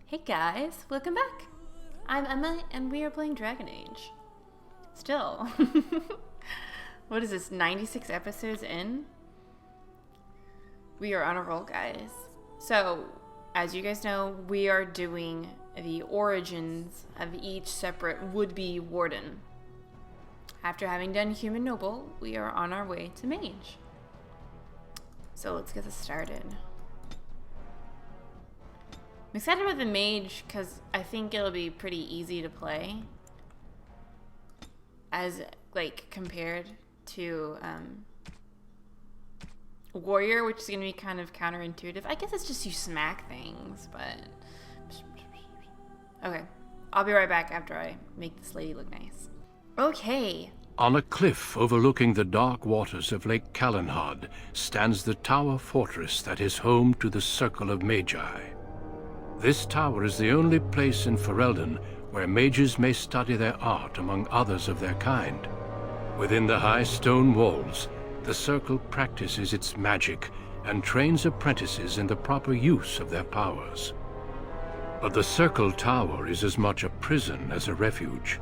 Hey guys, welcome back. I'm Emma and we are playing Dragon Age. Still. What is this, 96 episodes in? We are on a roll, guys. So, as you guys know, we are doing the origins of each separate would-be warden. After having done Human Noble, we are on our way to Mage. So let's get this started. I'm excited about the Mage because I think it'll be pretty easy to play as, like, compared to Warrior, which is going to be kind of counterintuitive. I guess it's just you smack things, but... Okay, I'll be right back after I make this lady look nice. Okay. On a cliff overlooking the dark waters of Lake Calenhad stands the tower fortress that is home to the Circle of Magi. This tower is the only place in Ferelden where mages may study their art among others of their kind. Within the high stone walls, the Circle practices its magic and trains apprentices in the proper use of their powers. But the Circle Tower is as much a prison as a refuge.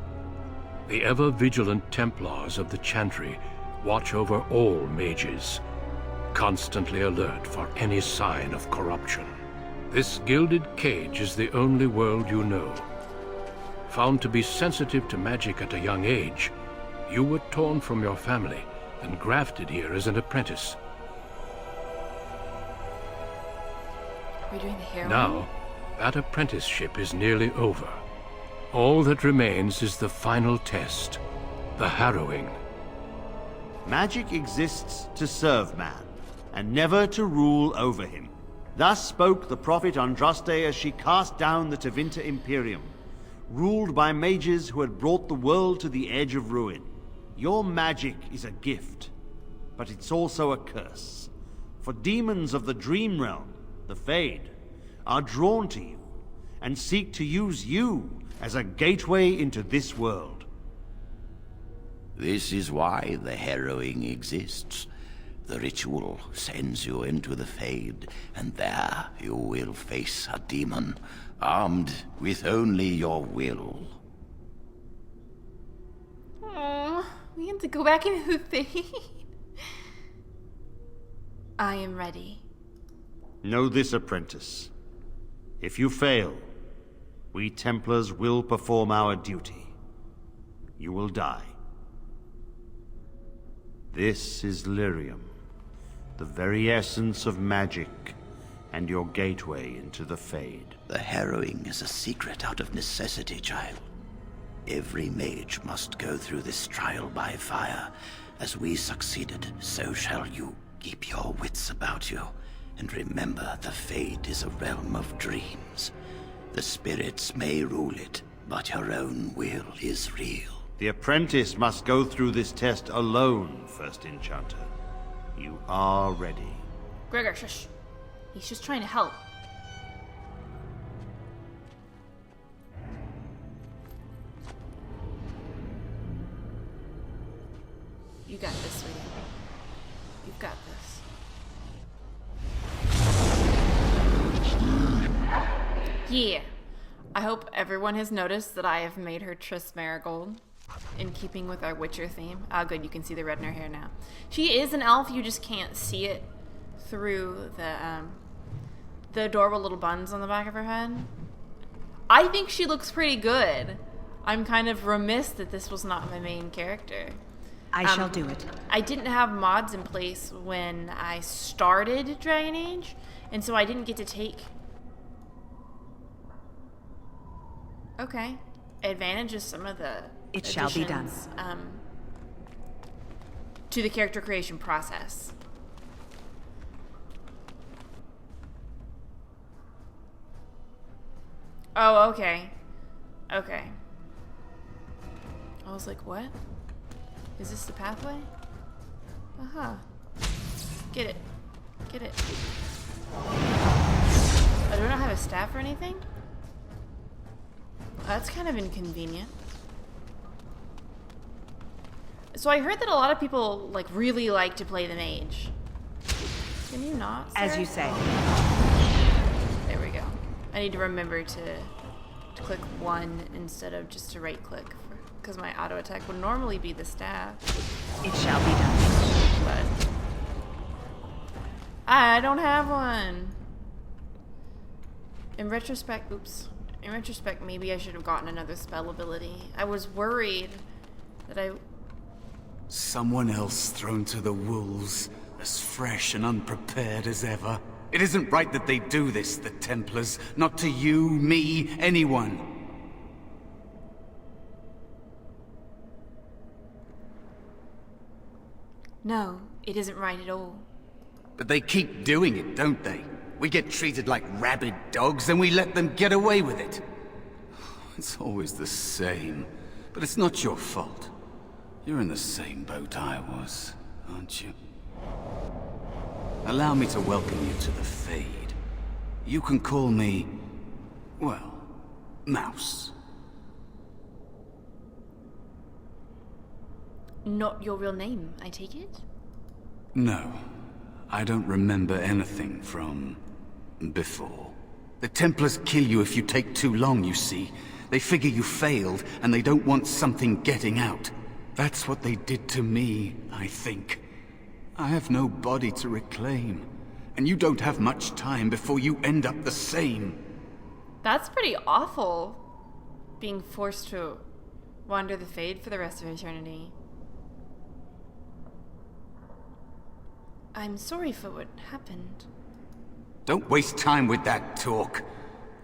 The ever-vigilant Templars of the Chantry watch over all mages, constantly alert for any sign of corruption. This gilded cage is the only world you know. Found to be sensitive to magic at a young age, you were torn from your family and grafted here as an apprentice. Are we doing the harrowing? Now, that apprenticeship is nearly over. All that remains is the final test, the harrowing. Magic exists to serve man, and never to rule over him. Thus spoke the prophet Andraste as she cast down the Tevinter Imperium, ruled by mages who had brought the world to the edge of ruin. Your magic is a gift, but it's also a curse. For demons of the Dream Realm, the Fade, are drawn to you, and seek to use you as a gateway into this world. This is why the harrowing exists. The ritual sends you into the Fade, and there you will face a demon, armed with only your will. Aww, we have to go back into the Fade. I am ready. Know this, apprentice. If you fail, we Templars will perform our duty. You will die. This is Lyrium, the very essence of magic, and your gateway into the Fade. The harrowing is a secret out of necessity, child. Every mage must go through this trial by fire. As we succeeded, so shall you. Keep your wits about you, and remember the Fade is a realm of dreams. The spirits may rule it, but your own will is real. The apprentice must go through this test alone, First Enchanter. You are ready. Gregor, shush. He's just trying to help. You got this, sweetie. You've got this. Yeah. I hope everyone has noticed that I have made her Triss Marigold, in keeping with our Witcher theme. Ah, good, you can see the red in her hair now. She is an elf, you just can't see it through the adorable little buns on the back of her head. I think she looks pretty good. I'm kind of remiss that this was not my main character. I shall do it. I didn't have mods in place when I started Dragon Age, and so I didn't get to take... Okay. Advantage is some of the It shall be done. To the character creation process. Oh, okay. Okay. I was like, what? Is this the pathway? Aha. Get it. Get it. I do not have a staff or anything? That's kind of inconvenient. So I heard that a lot of people like really like to play the mage. Can you not, sir? As you say. There we go. I need to remember to click 1 instead of just to right click, because my auto attack would normally be the staff. It shall be done. But I don't have one. In retrospect, oops. In retrospect, maybe I should have gotten another spell ability. I was worried that I... Someone else thrown to the wolves, as fresh and unprepared as ever. It isn't right that they do this, the Templars. Not to you, me, anyone. No, it isn't right at all. But they keep doing it, don't they? We get treated like rabid dogs and we let them get away with it. It's always the same. But it's not your fault. You're in the same boat I was, aren't you? Allow me to welcome you to the Fade. You can call me, well, Mouse. Not your real name, I take it? No. I don't remember anything from before. The Templars kill you if you take too long, you see. They figure you failed, and they don't want something getting out. That's what they did to me, I think. I have no body to reclaim, and you don't have much time before you end up the same. That's pretty awful, being forced to wander the Fade for the rest of eternity. I'm sorry for what happened. Don't waste time with that talk.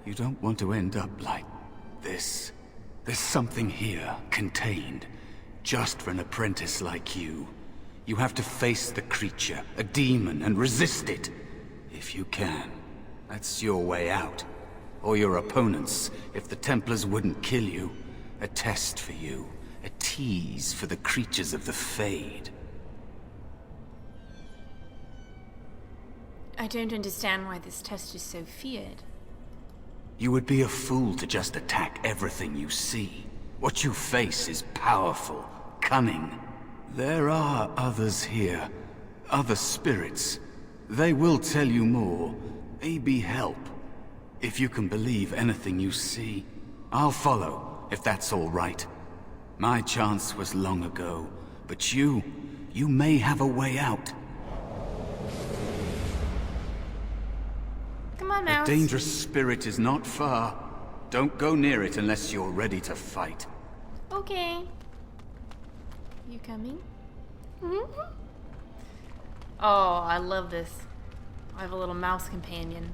You don't want to end up like this. There's something here, contained, just for an apprentice like you. You have to face the creature, a demon, and resist it. If you can. That's your way out. Or your opponents, if the Templars wouldn't kill you. A test for you. A tease for the creatures of the Fade. I don't understand why this test is so feared. You would be a fool to just attack everything you see. What you face is powerful, cunning. There are others here. Other spirits. They will tell you more. Maybe help. If you can believe anything you see. I'll follow, if that's all right. My chance was long ago. But you may have a way out. Come on, A Mouse. dangerous spirit is not far. Don't go near it unless you're ready to fight. Okay. You coming? Oh, I love this. I have a little mouse companion.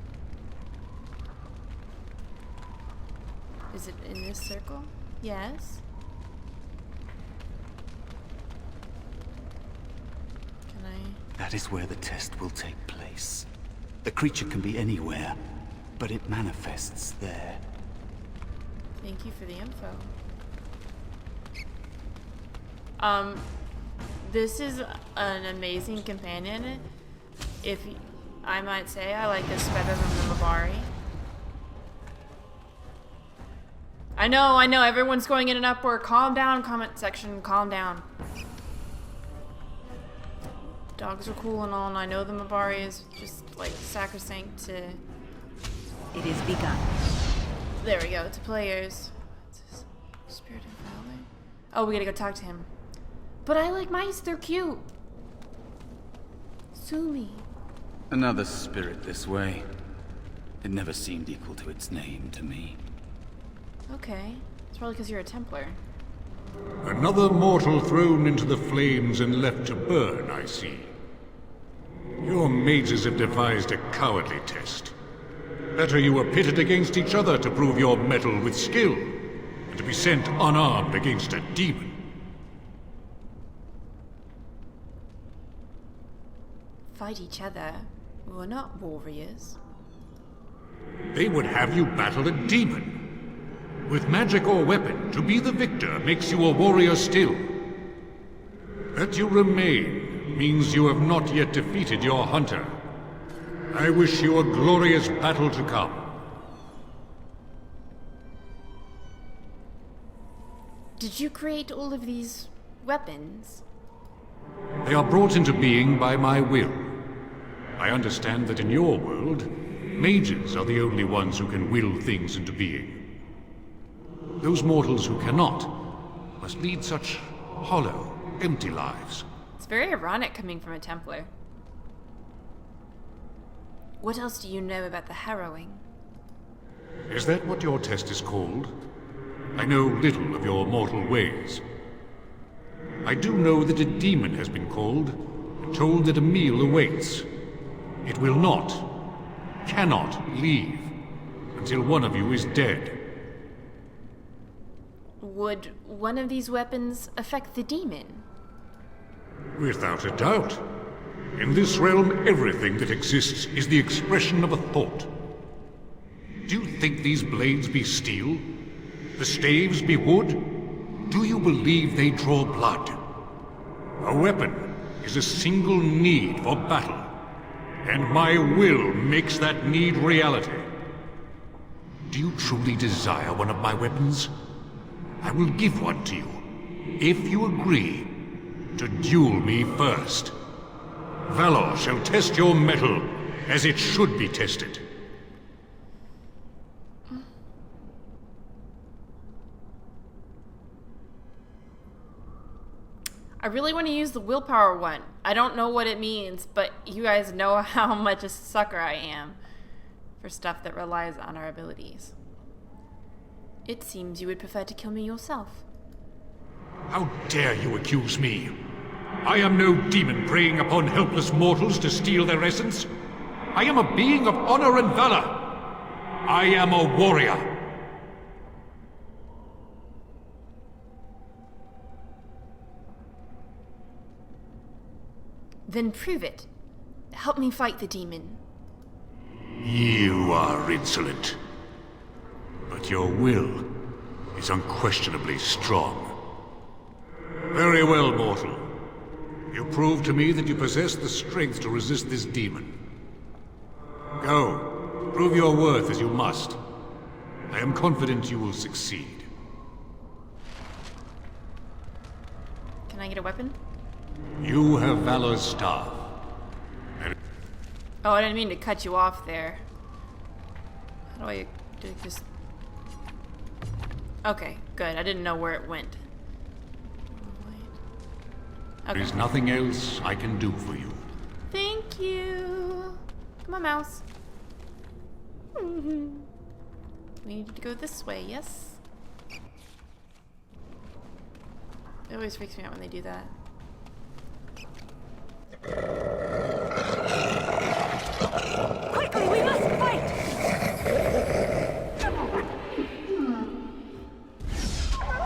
Is it in this circle? Yes. Can I? That is where the test will take place. The creature can be anywhere, but it manifests there. Thank you for the info. This is an amazing companion. If I might say, I like this better than the Mabari. I know, everyone's going in an uproar. Calm down, comment section, calm down. Dogs are cool and all, and I know the Mabari is just like sacrosanct to... It is begun. There we go, to players. What's this? Spirit of Valor? Oh, we gotta go talk to him. But I like mice, they're cute. Sue me. Another spirit this way. It never seemed equal to its name to me. Okay. It's probably because you're a Templar. Another mortal thrown into the flames and left to burn, I see. Your mages have devised a cowardly test. Better you were pitted against each other to prove your mettle with skill, and to be sent unarmed against a demon. Fight each other. We're not warriors. They would have you battle a demon. With magic or weapon, to be the victor makes you a warrior still. That you remain means you have not yet defeated your hunter. I wish you a glorious battle to come. Did you create all of these weapons? They are brought into being by my will. I understand that in your world, Mages are the only ones who can will things into being. Those mortals who cannot must lead such hollow, empty lives. It's very ironic coming from a Templar. What else do you know about the harrowing? Is that what your test is called? I know little of your mortal ways. I do know that a demon has been called, and told that a meal awaits. It will not, cannot leave, until one of you is dead. Would one of these weapons affect the demon? Without a doubt. In this realm, everything that exists is the expression of a thought. Do you think these blades be steel? The staves be wood? Do you believe they draw blood? A weapon is a single need for battle, and my will makes that need reality. Do you truly desire one of my weapons? I will give one to you, if you agree to duel me first. Valor shall test your mettle as it should be tested. I really want to use the willpower one. I don't know what it means, but you guys know how much a sucker I am for stuff that relies on our abilities. It seems you would prefer to kill me yourself. How dare you accuse me? I am no demon preying upon helpless mortals to steal their essence. I am a being of honor and valor. I am a warrior. Then prove it. Help me fight the demon. You are insolent. But your will is unquestionably strong. Very well, mortal. You prove to me that you possess the strength to resist this demon. Go, prove your worth as you must. I am confident you will succeed. Can I get a weapon? You have Valor's staff. Oh, I didn't mean to cut you off there. How do I do this? Okay, good. I didn't know where it went. There Okay. is nothing else I can do for you. Thank you. Come on, mouse. We need to go this way, yes? It always freaks me out when they do that. Quickly, we must fight!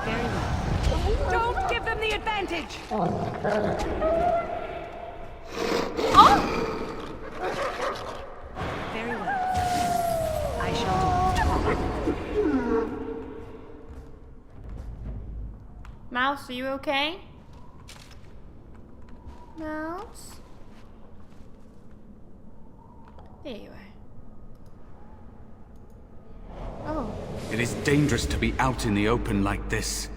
Very well. Don't give them the advantage! Very well. I shall do. Mouse, are you okay? Mouse? There you are. Oh. It is dangerous to be out in the open like this.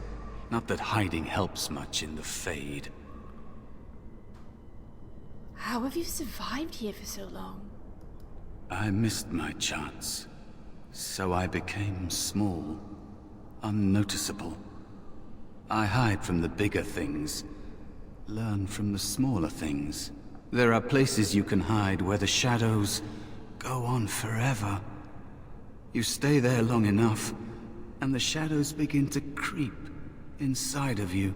Not that hiding helps much in the Fade. How have you survived here for so long? I missed my chance. So I became small, unnoticeable. I hide from the bigger things, learn from the smaller things. There are places you can hide where the shadows go on forever. You stay there long enough, and the shadows begin to creep inside of you.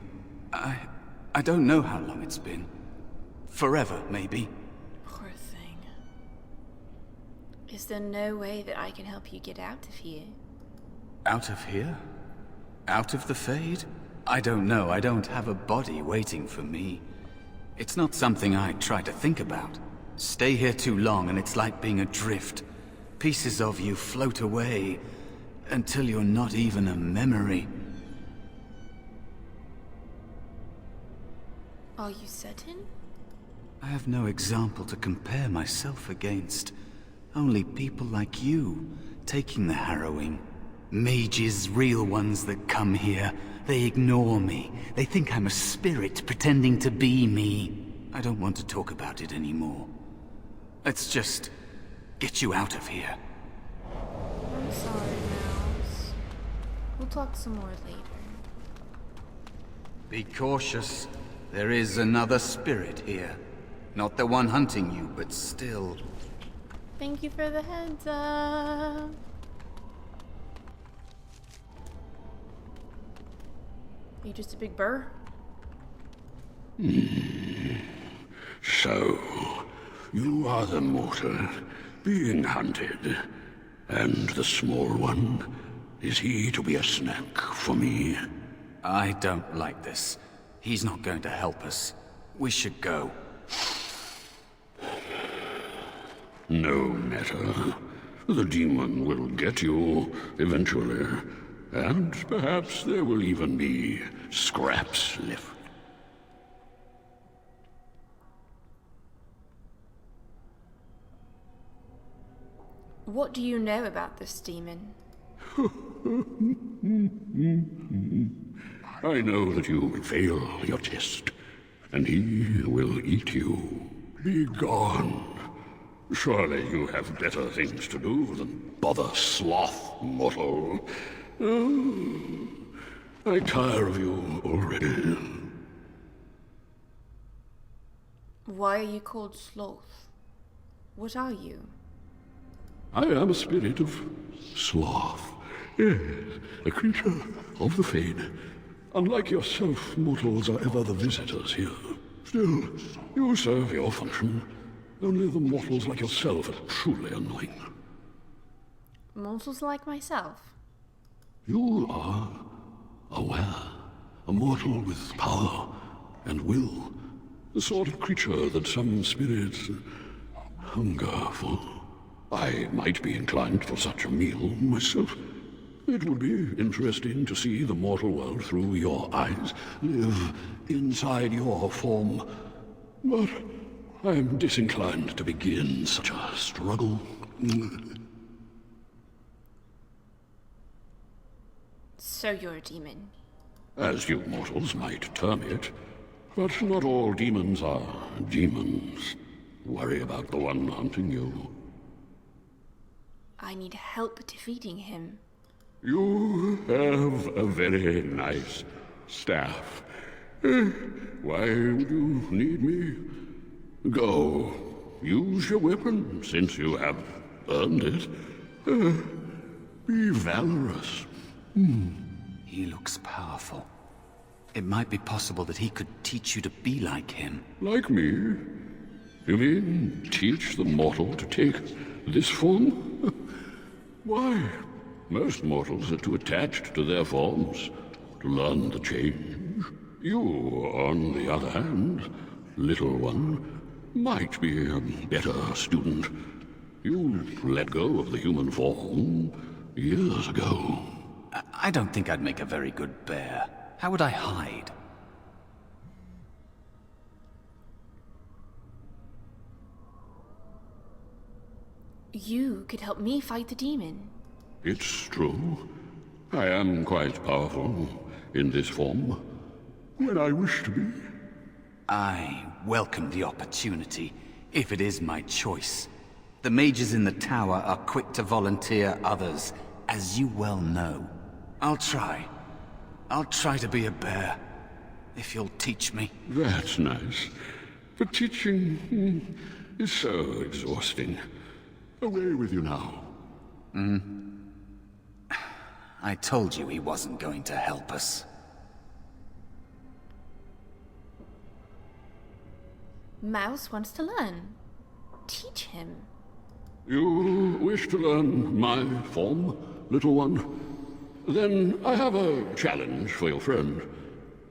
I don't know how long it's been. Forever, maybe. Poor thing. Is there no way that I can help you get out of here? Out of here? Out of the Fade? I don't know. I don't have a body waiting for me. It's not something I try to think about. Stay here too long and it's like being adrift. Pieces of you float away until you're not even a memory. Are you certain? I have no example to compare myself against. Only people like you taking the harrowing. Mages, real ones that come here. They ignore me. They think I'm a spirit pretending to be me. I don't want to talk about it anymore. Let's just get you out of here. I'm sorry, Mouse. We'll talk some more later. Be cautious. There is another spirit here. Not the one hunting you, but still. Thank you for the heads up. Are you just a big burr? So, you are the mortal being hunted. And the small one, is he to be a snack for me? I don't like this. He's not going to help us. We should go. No matter. The demon will get you eventually. And perhaps there will even be scraps left. What do you know about this demon? I know that you will fail your test, and he will eat you. Be gone. Surely you have better things to do than bother Sloth, mortal. Oh, I tire of you already. Why are you called Sloth? What are you? I am a spirit of Sloth. Yes, a creature of the Fade. Unlike yourself, mortals are ever the visitors here. Still, you serve your function. Only the mortals like yourself are truly annoying. Mortals like myself? You are aware, a mortal with power and will. The sort of creature that some spirits hunger for. I might be inclined for such a meal myself. It would be interesting to see the mortal world through your eyes, live inside your form. But I am disinclined to begin such a struggle. So you're a demon? As you mortals might term it. But not all demons are demons. Worry about the one hunting you. I need help defeating him. You have a very nice staff. Why would you need me? Go. Use your weapon, since you have earned it. Be valorous. He looks powerful. It might be possible that he could teach you to be like him. Like me? You mean teach the mortal to take this form? Why? Most mortals are too attached to their forms to learn the change. You, on the other hand, little one, might be a better student. You let go of the human form years ago. I don't think I'd make a very good bear. How would I hide? You could help me fight the demon. It's true. I am quite powerful in this form, when I wish to be. I welcome the opportunity, if it is my choice. The mages in the tower are quick to volunteer others, as you well know. I'll try. I'll try to be a bear, if you'll teach me. That's nice. But teaching is so exhausting. Away with you now. I told you he wasn't going to help us. Mouse wants to learn. Teach him. You wish to learn my form, little one? Then I have a challenge for your friend.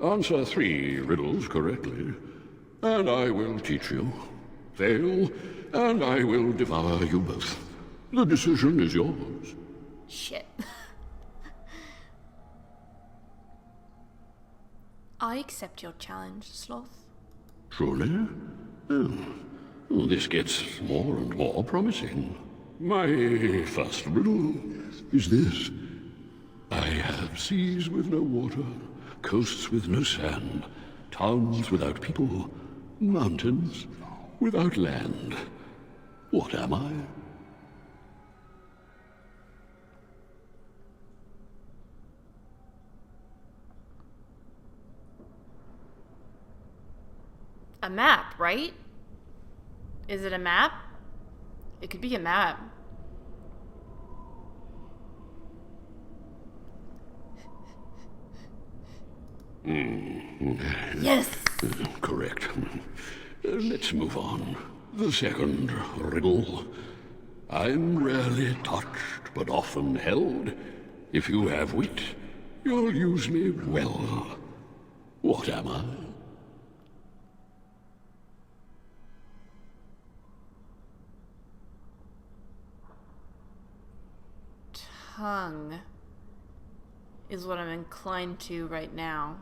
Answer 3 riddles correctly, and I will teach you. Fail, and I will devour you both. The decision is yours. Shit. I accept your challenge, Sloth. Truly? Oh, this gets more and more promising. My first riddle is this. I have seas with no water, coasts with no sand, towns without people, mountains without land. What am I? A map, right? Is it a map? It could be a map. Yes! Correct. Let's move on. The second riddle. I'm rarely touched, but often held. If you have wit, you'll use me well. What am I? Tongue is what I'm inclined to right now.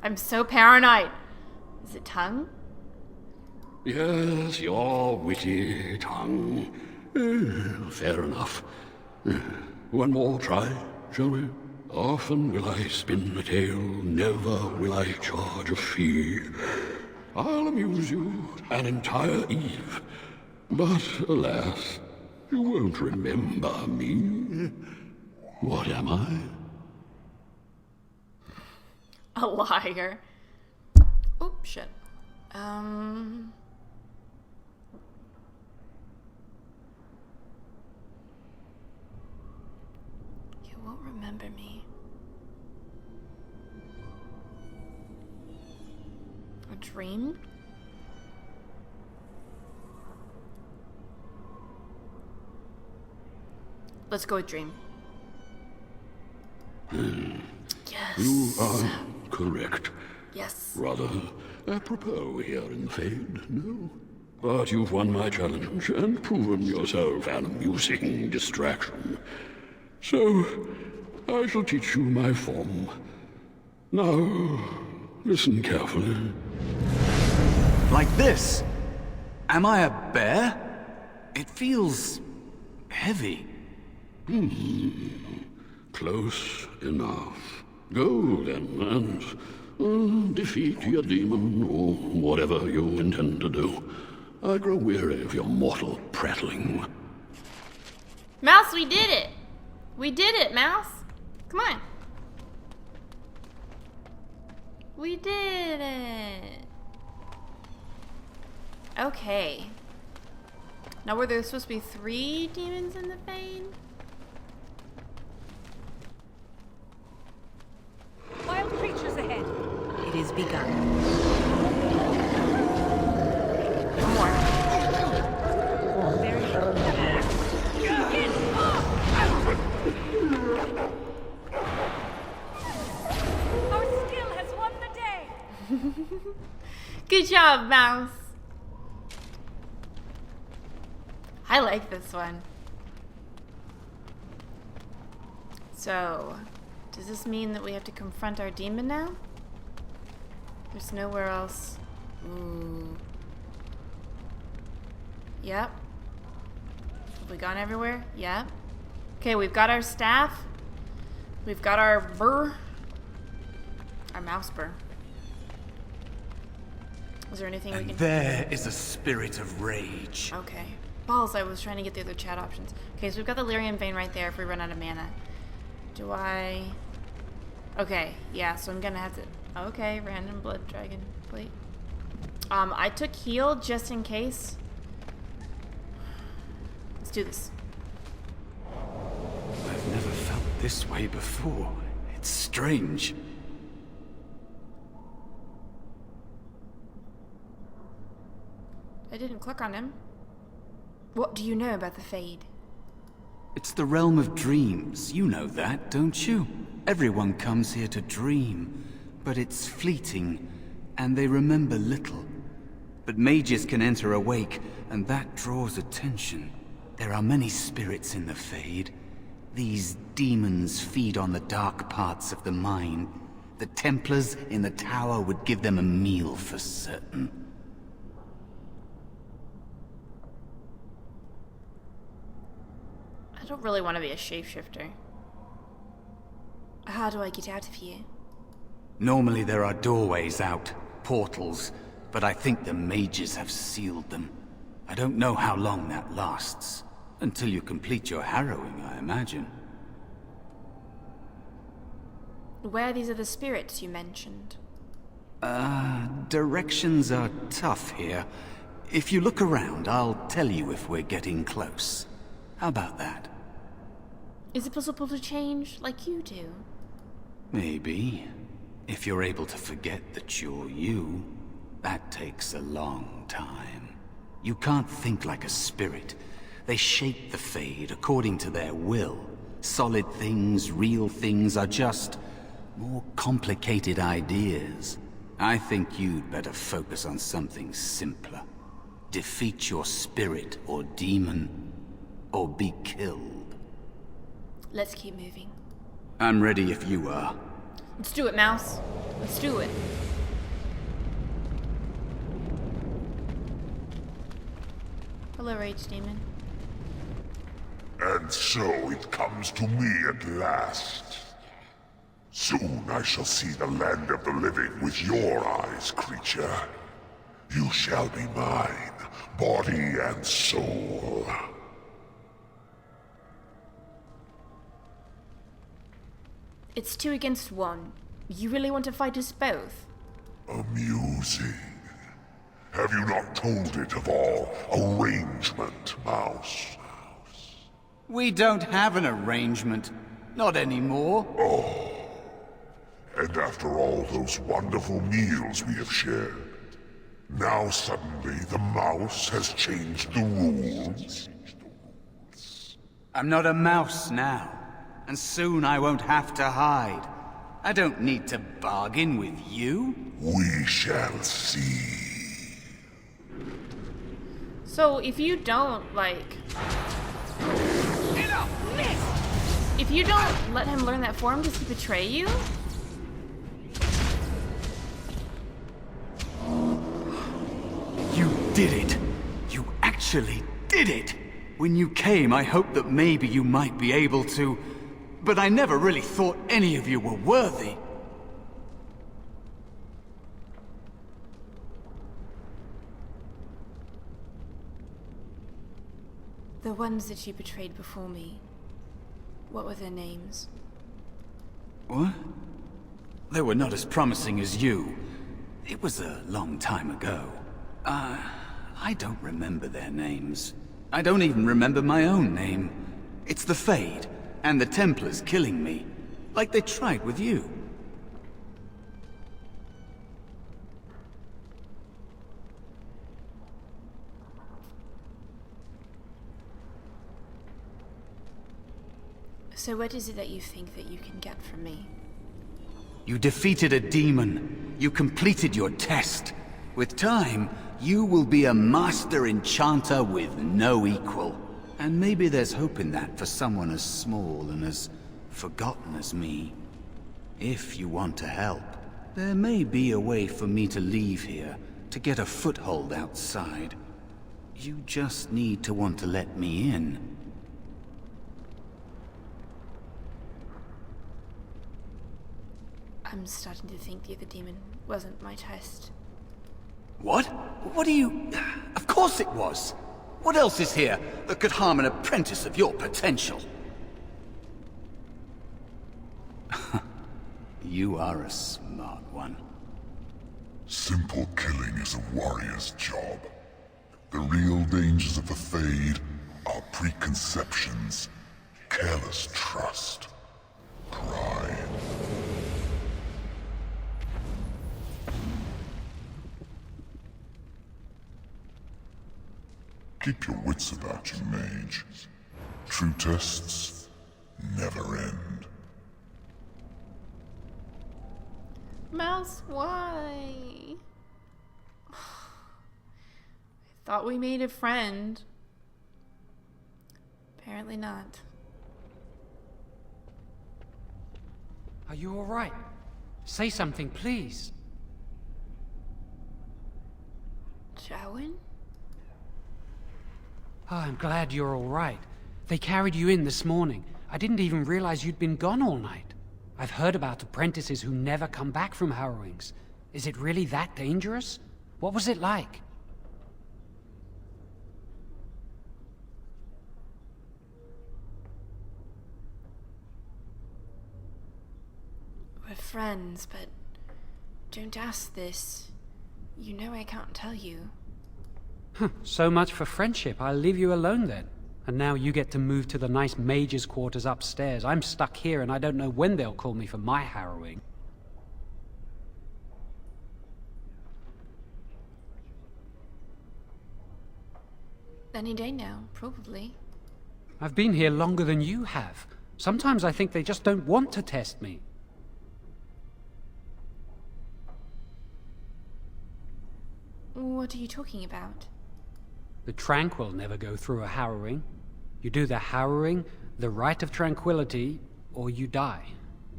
I'm so paranoid. Is it tongue? Yes, your witty tongue. Fair enough. One more try, shall we? Often will I spin a tale, never will I charge a fee. I'll amuse you an entire eve, but alas, you won't remember me. What am I? A liar. Oh, shit. You won't remember me. A dream? Let's go with dream. Yes. You are correct. Yes. Rather apropos here in the Fade, no? But you've won my challenge and proven yourself an amusing distraction. So, I shall teach you my form. Now, listen carefully. Like this? Am I a bear? It feels heavy. Close enough. Go then, and defeat your demon, or whatever you intend to do. I grow weary of your mortal prattling. Mouse, we did it! We did it, Mouse! Come on. We did it! Okay. Now were there supposed to be 3 demons in the Fade? Wild creatures ahead. It is begun. One more. Very good. Get off! Our skill has won the day. Good job, Mouse. I like this one. So, does this mean that we have to confront our demon now? There's nowhere else. Ooh. Yep. Have we gone everywhere? Yep. Okay, we've got our staff. We've got our burr. Our mouse burr. Is there anything we And can... there is a spirit of rage. Okay. Balls, I was trying to get the other chat options. Okay, so we've got the Lyrium Vein right there if we run out of mana. Do I... Okay, yeah, so I'm gonna have to... Okay, random blood dragon plate. I took heal just in case. Let's do this. I've never felt this way before. It's strange. I didn't click on him. What do you know about the Fade? It's the realm of dreams. You know that, don't you? Everyone comes here to dream, but it's fleeting, and they remember little. But mages can enter awake, and that draws attention. There are many spirits in the Fade. These demons feed on the dark parts of the mind. The Templars in the tower would give them a meal for certain. I don't really want to be a shapeshifter. How do I get out of here? Normally there are doorways out, portals, but I think the mages have sealed them. I don't know how long that lasts. Until you complete your harrowing, I imagine. Where are these other spirits you mentioned? Directions are tough here. If you look around, I'll tell you if we're getting close. How about that? Is it possible to change like you do? Maybe. If you're able to forget that you're you, that takes a long time. You can't think like a spirit. They shape the Fade according to their will. Solid things, real things are just more complicated ideas. I think you'd better focus on something simpler. Defeat your spirit or demon, or be killed. Let's keep moving. I'm ready if you are. Let's do it, Mouse. Let's do it. Hello, Rage Demon. And so it comes to me at last. Soon I shall see the land of the living with your eyes, creature. You shall be mine, body and soul. It's 2 against 1. You really want to fight us both? Amusing. Have you not told it of our arrangement, Mouse? We don't have an arrangement. Not anymore. Oh. And after all those wonderful meals we have shared, now suddenly the mouse has changed the rules? I'm not a mouse now, and soon I won't have to hide. I don't need to bargain with you. We shall see. So if you don't, like... If you don't let him learn that form, does he betray you? You did it! You actually did it! When you came, I hoped that maybe you might be able to... But I never really thought any of you were worthy. The ones that you betrayed before me. What were their names? What? They were not as promising as you. It was a long time ago. I don't remember their names. I don't even remember my own name. It's the Fade, and the Templars killing me. Like they tried with you. So what is it that you think that you can get from me? You defeated a demon. You completed your test. With time, you will be a master enchanter with no equal. And maybe there's hope in that for someone as small and as forgotten as me. If you want to help, there may be a way for me to leave here, to get a foothold outside. You just need to want to let me in. I'm starting to think the other demon wasn't my test. What? What do you... Of course it was! What else is here that could harm an apprentice of your potential? You are a smart one. Simple killing is a warrior's job. The real dangers of the Fade are preconceptions, careless trust, pride. Keep your wits about you, Mage. True tests never end. Mouse, why? I thought we made a friend. Apparently not. Are you all right? Say something, please. Jowen? Oh, I'm glad you're all right. They carried you in this morning. I didn't even realize you'd been gone all night. I've heard about apprentices who never come back from harrowings. Is it really that dangerous? What was it like? friends, but don't ask this. You know I can't tell you. So much for friendship. I'll leave you alone then. And now you get to move to the nice mage's quarters upstairs. I'm stuck here and I don't know when they'll call me for my harrowing. Any day now, probably. I've been here longer than you have. Sometimes I think they just don't want to test me. What are you talking about? The tranquil never go through a harrowing. You do the harrowing, the rite of tranquility, or you die.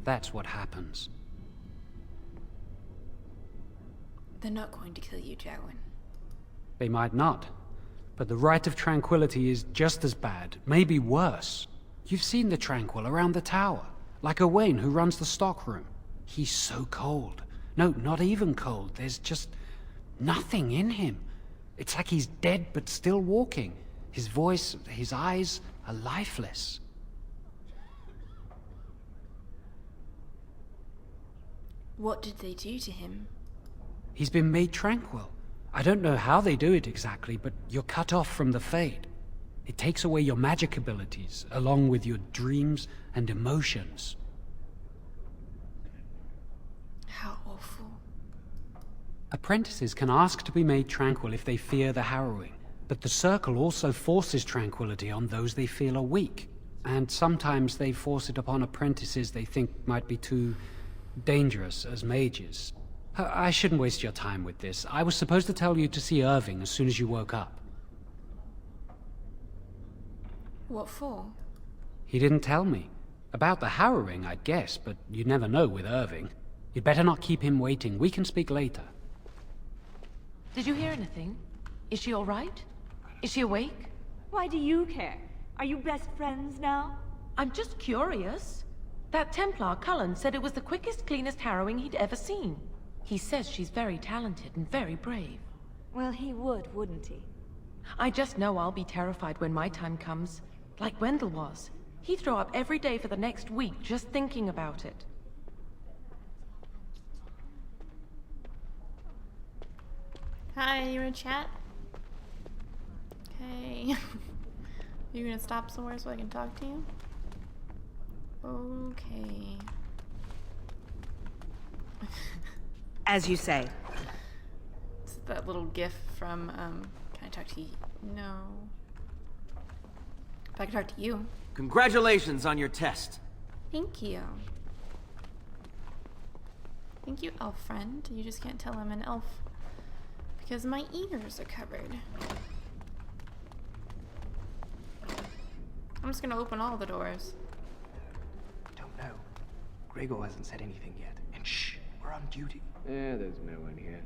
That's what happens. They're not going to kill you, Jowen. They might not. But the rite of tranquility is just as bad, maybe worse. You've seen the tranquil around the tower, like Owain who runs the stockroom. He's so cold. No, not even cold. There's just nothing in him. It's like he's dead but still walking. His voice, his eyes are lifeless. What did they do to him? He's been made tranquil. I don't know how they do it exactly, but you're cut off from the Fade. It takes away your magic abilities, along with your dreams and emotions. How awful. Apprentices can ask to be made tranquil if they fear the harrowing, but the Circle also forces tranquility on those they feel are weak. And sometimes they force it upon apprentices they think might be too dangerous as mages. I shouldn't waste your time with this. I was supposed to tell you to see Irving as soon as you woke up. What for? He didn't tell me. About the harrowing, I'd guess, but you'd never know with Irving. You'd better not keep him waiting. We can speak later. Did you hear anything? Is she all right? Is she awake? Why do you care? Are you best friends now? I'm just curious. That Templar, Cullen, said it was the quickest, cleanest harrowing he'd ever seen. He says she's very talented and very brave. Well, he would, wouldn't he? I just know I'll be terrified when my time comes. Like Wendell was. He'd throw up every day for the next week just thinking about it. Hi, you wanna chat? Okay. You gonna stop somewhere so I can talk to you? Okay. As you say. It's that little gif from, can I talk to you? No. If I could talk to you. Congratulations on your test. Thank you. Thank you, elf friend. You just can't tell I'm an elf. Because my ears are covered. I'm just gonna open all the doors. Don't know. Gregor hasn't said anything yet. And shh, we're on duty. There's no one here.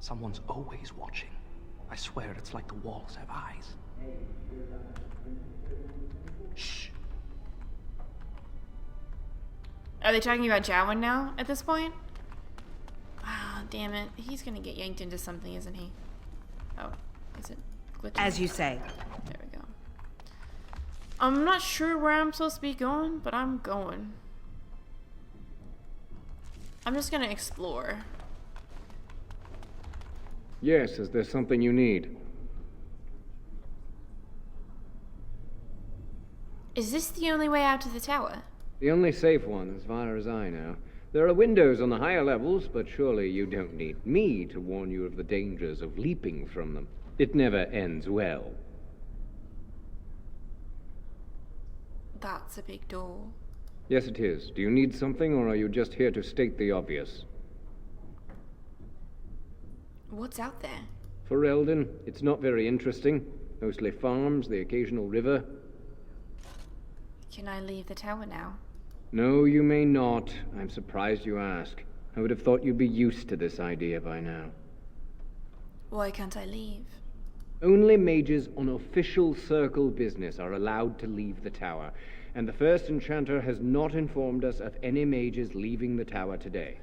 Someone's always watching. I swear it's like the walls have eyes. Shh. Are they talking about Jowen now at this point? Ah, damn it. He's gonna get yanked into something, isn't he? Oh, is it glitching? As you say. There we go. I'm not sure where I'm supposed to be going, but I'm going. I'm just gonna explore. Yes, is there something you need? Is this the only way out to the tower? The only safe one, as far as I know. There are windows on the higher levels, but surely you don't need me to warn you of the dangers of leaping from them. It never ends well. That's a big door. Yes, it is. Do you need something, or are you just here to state the obvious? What's out there? For Eldon, it's not very interesting. Mostly farms, the occasional river. Can I leave the tower now? No, you may not. I'm surprised you ask. I would have thought you'd be used to this idea by now. Why can't I leave? Only mages on official circle business are allowed to leave the tower, and the first enchanter has not informed us of any mages leaving the tower today.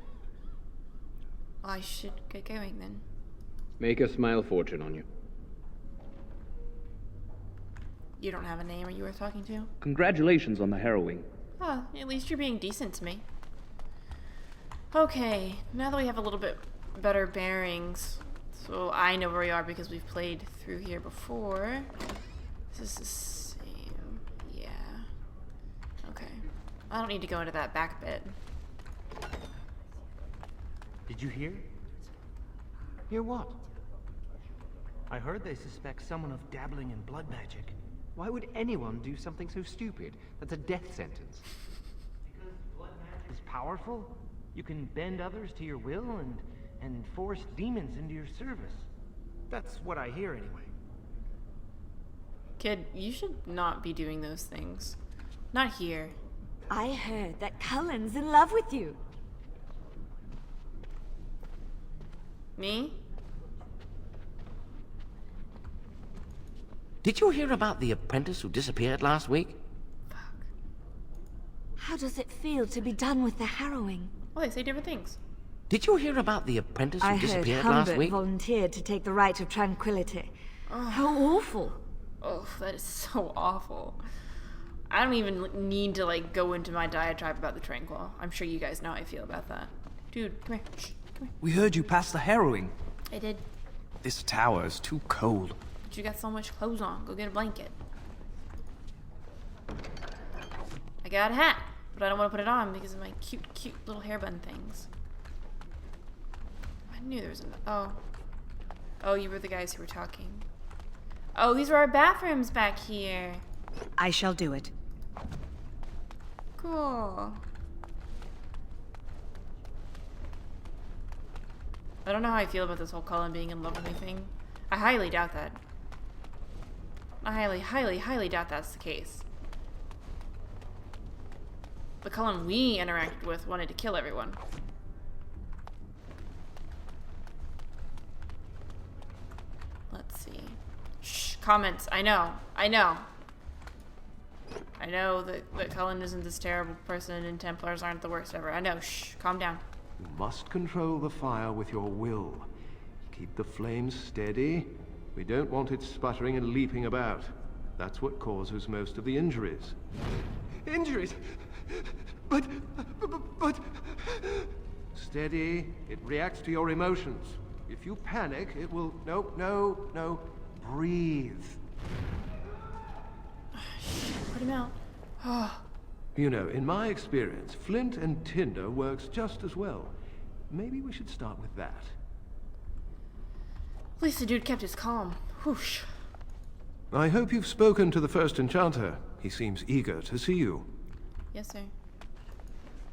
I should get going then. Make a smile fortune on you. You don't have a name, are you worth talking to? Congratulations on the harrowing. Oh, at least you're being decent to me. Okay, now that we have a little bit better bearings, so I know where we are because we've played through here before. This is the same. Yeah. Okay. I don't need to go into that back bit. Did you hear? Hear what? I heard they suspect someone of dabbling in blood magic. Why would anyone do something so stupid? That's a death sentence. Because blood magic is powerful. You can bend others to your will and force demons into your service. That's what I hear anyway. Kid, you should not be doing those things. Not here. I heard that Cullen's in love with you. Me? Did you hear about the apprentice who disappeared last week? How does it feel to be done with the harrowing? Well, they say different things. Did you hear about the apprentice who I disappeared heard last Humbert week? volunteered to take the rite of tranquility. How awful. Oh, that is so awful. I don't even need to, like, go into my diatribe about the Tranquil. I'm sure you guys know how I feel about that. Dude, come here. Shh, come here. We heard you passed the harrowing. I did. This tower is too cold. But you got so much clothes on. Go get a blanket. I got a hat, but I don't want to put it on because of my cute, cute little hairbun things. I knew there was an... Oh. Oh, you were the guys who were talking. Oh, these are our bathrooms back here. I shall do it. Cool. I don't know how I feel about this whole Cullen being in love with me thing. I highly doubt that. I highly, highly, highly doubt that's the case. The Cullen we interacted with wanted to kill everyone. Let's see. Shh, comments. I know. I know. I know that Cullen isn't this terrible person and Templars aren't the worst ever. I know. Shh, calm down. You must control the fire with your will. Keep the flames steady. We don't want it sputtering and leaping about. That's what causes most of the injuries. Injuries? But... Steady. It reacts to your emotions. If you panic, it will... No. Breathe. Put him out. Oh. You know, in my experience, flint and tinder works just as well. Maybe we should start with that. At least the dude kept his calm. Whoosh. I hope you've spoken to the first enchanter. He seems eager to see you. Yes, sir.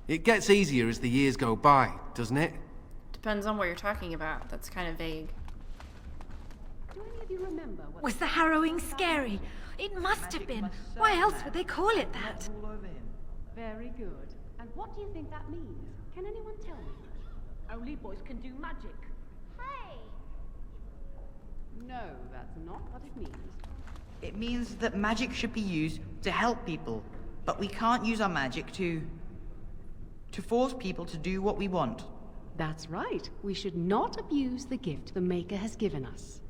It gets easier as the years go by, doesn't it? Depends on what you're talking about. That's kind of vague. Do any of you remember what... Was the harrowing scary? It must have been. Why else would they call it that? Very good. And what do you think that means? Can anyone tell me? Only boys can do magic. Hey! No, that's not what it means. It means that magic should be used to help people, but we can't use our magic to force people to do what we want. That's right. We should not abuse the gift the Maker has given us.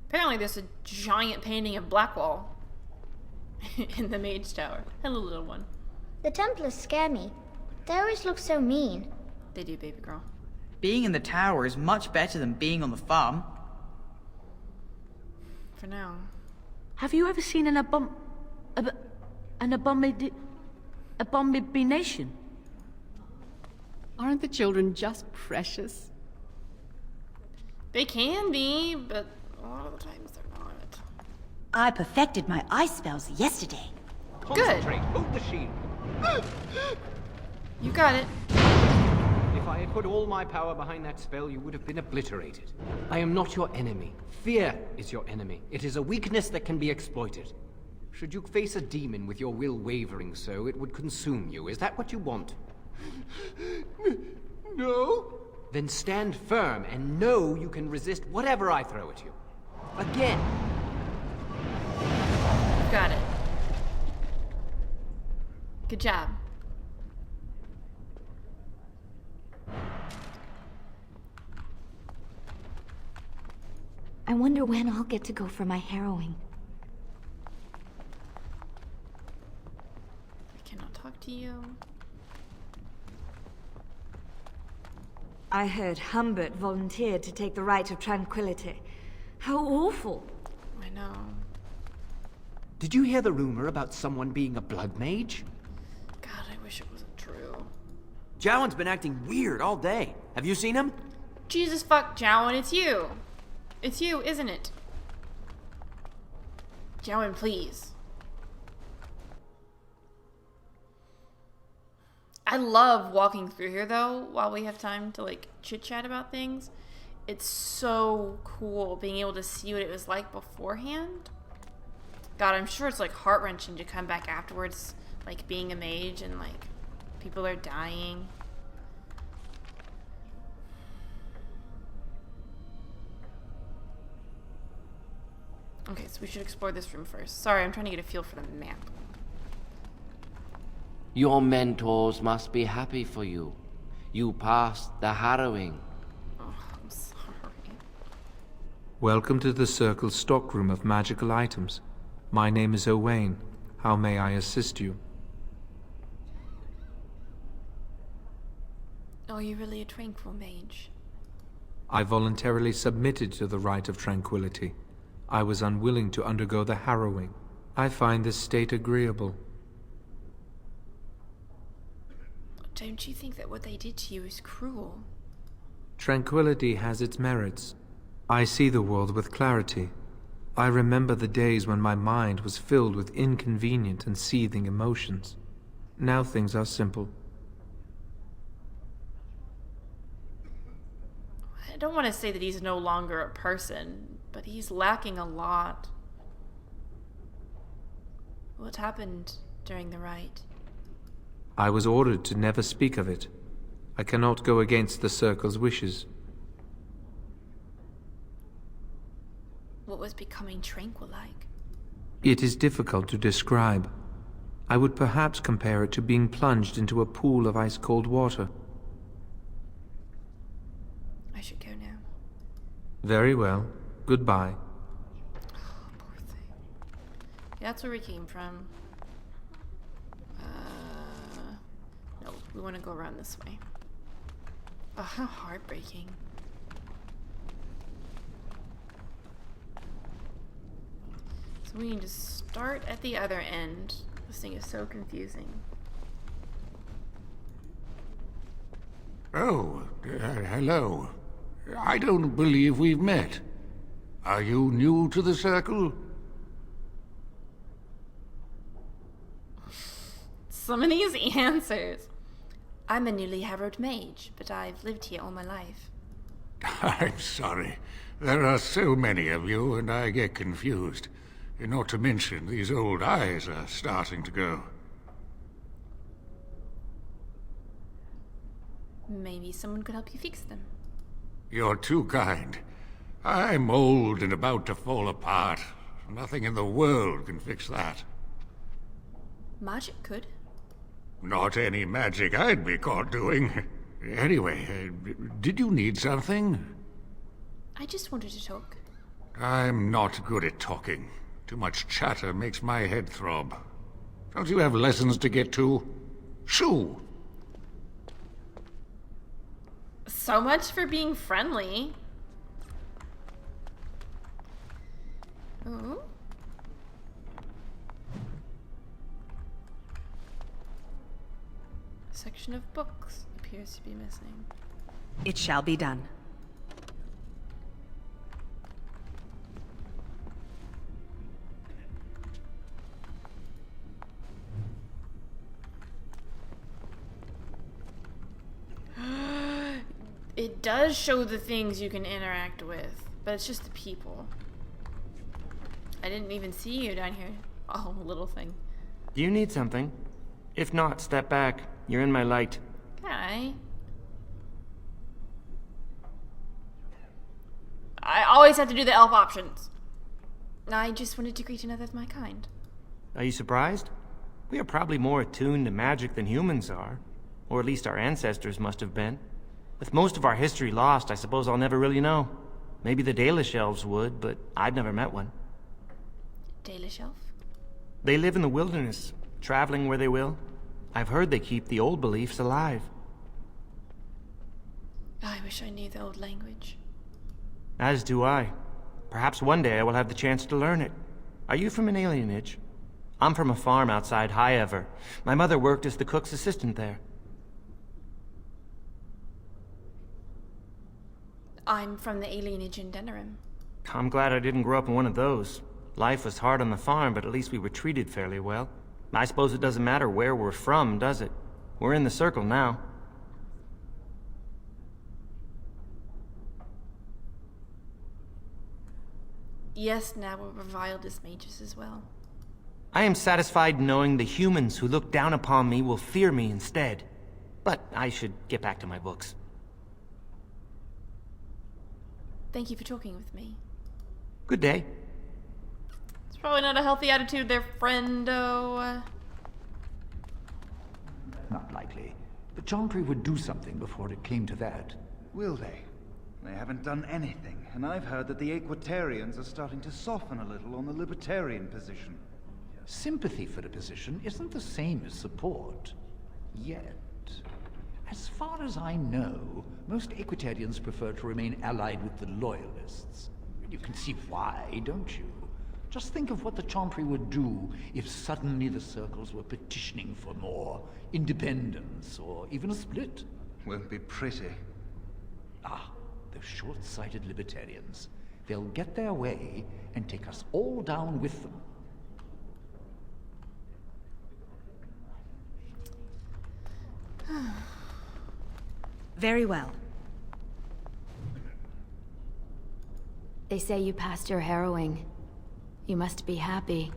Apparently there's a giant painting of Blackwall in the Mage Tower. Hello, little one. The Templars scare me. They always look so mean. They do, baby girl. Being in the tower is much better than being on the farm. For now. Have you ever seen an abomination? Aren't the children just precious? They can be, but a lot of the times they're not. I perfected my ice spells yesterday. Concentrate. Hold the shield. You got it. If I had put all my power behind that spell, you would have been obliterated. I am not your enemy. Fear is your enemy. It is a weakness that can be exploited. Should you face a demon with your will wavering so, it would consume you. Is that what you want? No? Then stand firm and know you can resist whatever I throw at you. Again. Got it. Good job. I wonder when I'll get to go for my harrowing. I cannot talk to you. I heard Humbert volunteered to take the Rite of Tranquility. How awful. I know. Did you hear the rumor about someone being a blood mage? God, I wish it wasn't true. Jowan's been acting weird all day. Have you seen him? Jesus fuck, Jowan, it's you. It's you, isn't it? Jowan, please. I love walking through here, though, while we have time to, like, chit-chat about things. It's so cool being able to see what it was like beforehand. God, I'm sure it's, like, heart-wrenching to come back afterwards, like, being a mage and, like, people are dying. Okay, so we should explore this room first. Sorry, I'm trying to get a feel for the map. Your mentors must be happy for you. You passed the harrowing. Oh, I'm sorry. Welcome to the Circle's stockroom of magical items. My name is Owain. How may I assist you? Are you really a tranquil mage? I voluntarily submitted to the Rite of Tranquility. I was unwilling to undergo the harrowing. I find this state agreeable. Don't you think that what they did to you is cruel? Tranquility has its merits. I see the world with clarity. I remember the days when my mind was filled with inconvenient and seething emotions. Now things are simple. I don't want to say that he's no longer a person, but he's lacking a lot. What happened during the rite? I was ordered to never speak of it. I cannot go against the Circle's wishes. What was becoming tranquil like? It is difficult to describe. I would perhaps compare it to being plunged into a pool of ice-cold water. I should go now. Very well. Goodbye. Oh, poor thing. That's where we came from. No, we want to go around this way. Oh, how heartbreaking. So we need to start at the other end. This thing is so confusing. Oh, hello. I don't believe we've met. Are you new to the Circle? Some of these answers. I'm a newly harrowed mage, but I've lived here all my life. I'm sorry. There are so many of you, and I get confused. Not to mention, these old eyes are starting to go. Maybe someone could help you fix them. You're too kind. I'm old and about to fall apart. Nothing in the world can fix that. Magic could. Not any magic I'd be caught doing. Anyway, did you need something? I just wanted to talk. I'm not good at talking. Too much chatter makes my head throb. Don't you have lessons to get to? Shoo! So much for being friendly. Ooh. Section of books appears to be missing. It shall be done. It does show the things you can interact with, but it's just the people. I didn't even see you down here. Oh, little thing. Do you need something? If not, step back. You're in my light. Hi. I always have to do the elf options. I just wanted to greet another of my kind. Are you surprised? We are probably more attuned to magic than humans are. Or at least our ancestors must have been. With most of our history lost, I suppose I'll never really know. Maybe the Dalish elves would, but I've never met one. Dalish elf? They live in the wilderness, traveling where they will. I've heard they keep the old beliefs alive. I wish I knew the old language. As do I. Perhaps one day I will have the chance to learn it. Are you from an alienage? I'm from a farm outside Highever. My mother worked as the cook's assistant there. I'm from the alienage in Denerim. I'm glad I didn't grow up in one of those. Life was hard on the farm, but at least we were treated fairly well. I suppose it doesn't matter where we're from, does it? We're in the circle now. Yes, now we're reviled as mages as well. I am satisfied knowing the humans who look down upon me will fear me instead. But I should get back to my books. Thank you for talking with me. Good day. It's probably not a healthy attitude there, friendo. Not likely. The Chantry would do something before it came to that. Will they? They haven't done anything, and I've heard that the Equitarians are starting to soften a little on the Libertarian position. Sympathy for the position isn't the same as support. Yet. As far as I know, most Equitarians prefer to remain allied with the Loyalists. You can see why, don't you? Just think of what the Chantry would do if suddenly the Circles were petitioning for more independence, or even a split. Won't be pretty. Ah, those short-sighted Libertarians. They'll get their way and take us all down with them. Very well. They say you passed your harrowing. You must be happy.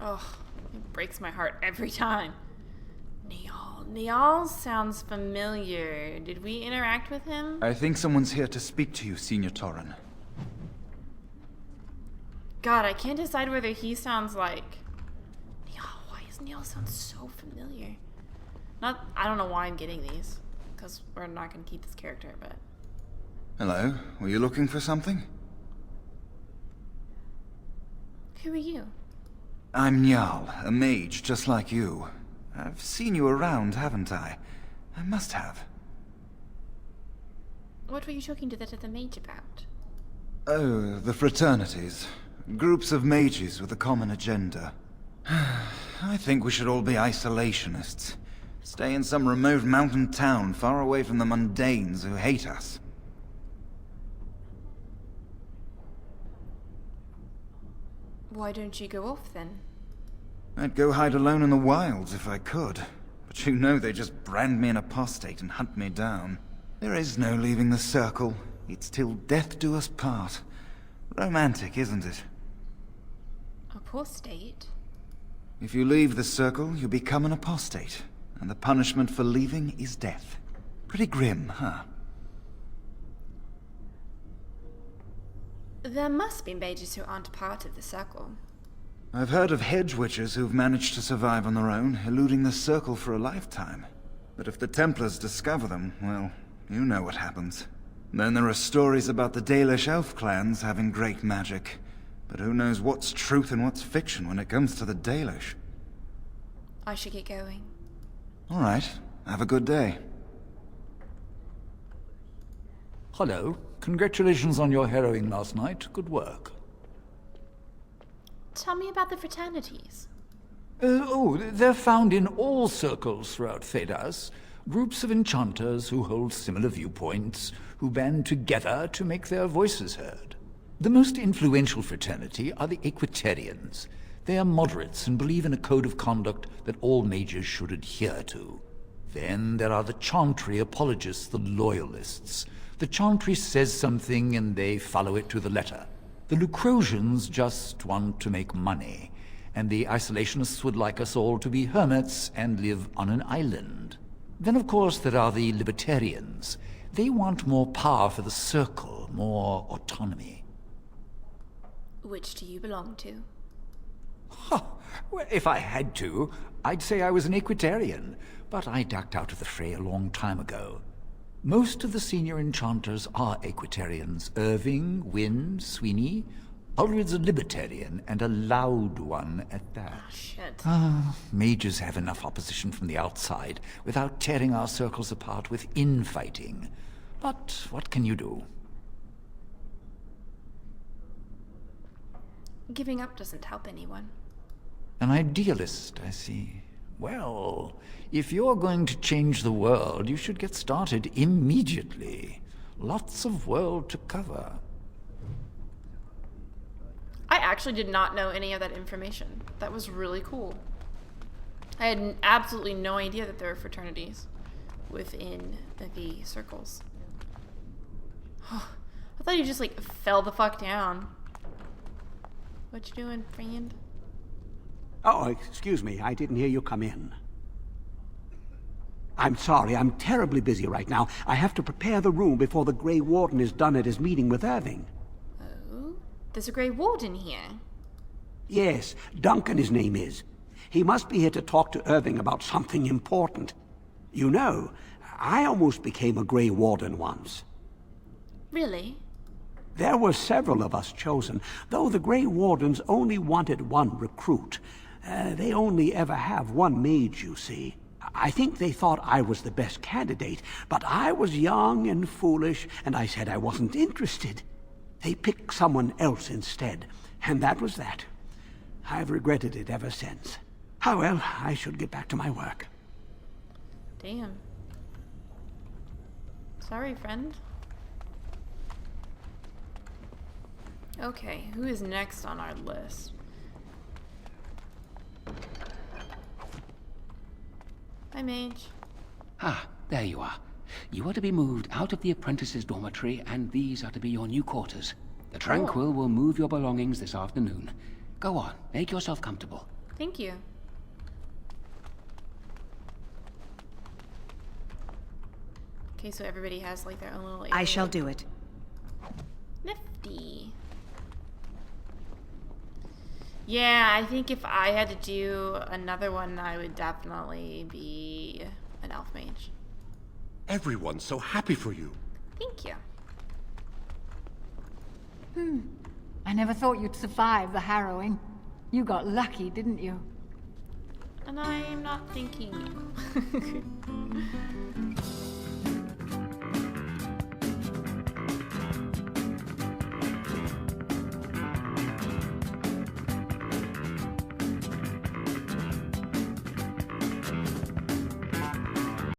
Oh, it breaks my heart every time. Niall sounds familiar. Did we interact with him? I think someone's here to speak to you, Senior Torren. God, I can't decide whether he sounds like Niall. Why does Niall sound so familiar? I don't know why I'm getting these, because we're not going to keep this character, but... Hello, were you looking for something? Who are you? I'm Njal, a mage just like you. I've seen you around, haven't I? I must have. What were you talking to that other mage about? Oh, the Fraternities. Groups of mages with a common agenda. I think we should all be isolationists. Stay in some remote mountain town far away from the mundanes who hate us. Why don't you go off then? I'd go hide alone in the wilds if I could. But you know they just brand me an apostate and hunt me down. There is no leaving the circle. It's till death do us part. Romantic, isn't it? Apostate? If you leave the circle, you become an apostate. And the punishment for leaving is death. Pretty grim, huh? There must be mages who aren't part of the circle. I've heard of hedge witches who've managed to survive on their own, eluding the circle for a lifetime. But if the Templars discover them, well, you know what happens. Then there are stories about the Dalish elf clans having great magic. But who knows what's truth and what's fiction when it comes to the Dalish? I should get going. All right. Have a good day. Hello. Congratulations on your harrowing last night. Good work. Tell me about the Fraternities. They're found in all circles throughout Thedas. Groups of enchanters who hold similar viewpoints, who band together to make their voices heard. The most influential fraternity are the Equitarians. They are moderates and believe in a code of conduct that all mages should adhere to. Then there are the Chantry apologists, the Loyalists. The Chantry says something and they follow it to the letter. The Lucrosians just want to make money, and the Isolationists would like us all to be hermits and live on an island. Then, of course, there are the Libertarians. They want more power for the Circle, more autonomy. Which do you belong to? Well, if I had to, I'd say I was an Equitarian, but I ducked out of the fray a long time ago. Most of the senior enchanters are Equitarians. Irving, Wynne, Sweeney. Ulrid's a Libertarian, and a loud one at that. Oh, shit. Mages have enough opposition from the outside without tearing our circles apart with infighting. But what can you do? Giving up doesn't help anyone. An idealist, I see. Well, if you're going to change the world, you should get started immediately. Lots of world to cover. I actually did not know any of that information. That was really cool. I had absolutely no idea that there were fraternities within the circles. I thought you just like fell the fuck down. What you doing, friend? Oh, excuse me. I didn't hear you come in. I'm sorry. I'm terribly busy right now. I have to prepare the room before the Grey Warden is done at his meeting with Irving. Oh? There's a Grey Warden here. Yes, Duncan his name is. He must be here to talk to Irving about something important. You know, I almost became a Grey Warden once. Really? There were several of us chosen, though the Grey Wardens only wanted one recruit. They only ever have one mage, you see. I think they thought I was the best candidate, but I was young and foolish, and I said I wasn't interested. They picked someone else instead, and that was that. I've regretted it ever since. Ah, well, I should get back to my work. Damn. Sorry, friend. Okay, who is next on our list? Hi, Mage. Ah, there you are. You are to be moved out of the apprentices' dormitory, and these are to be your new quarters. The Tranquil will move your belongings this afternoon. Go on, make yourself comfortable. Thank you. Okay, so everybody has like their own little area. I shall do it. Nifty. Yeah, I think if I had to do another one, I would definitely be an elf mage. Everyone's so happy for you. Thank you. I never thought you'd survive the harrowing. You got lucky, didn't you? And I am not thinking.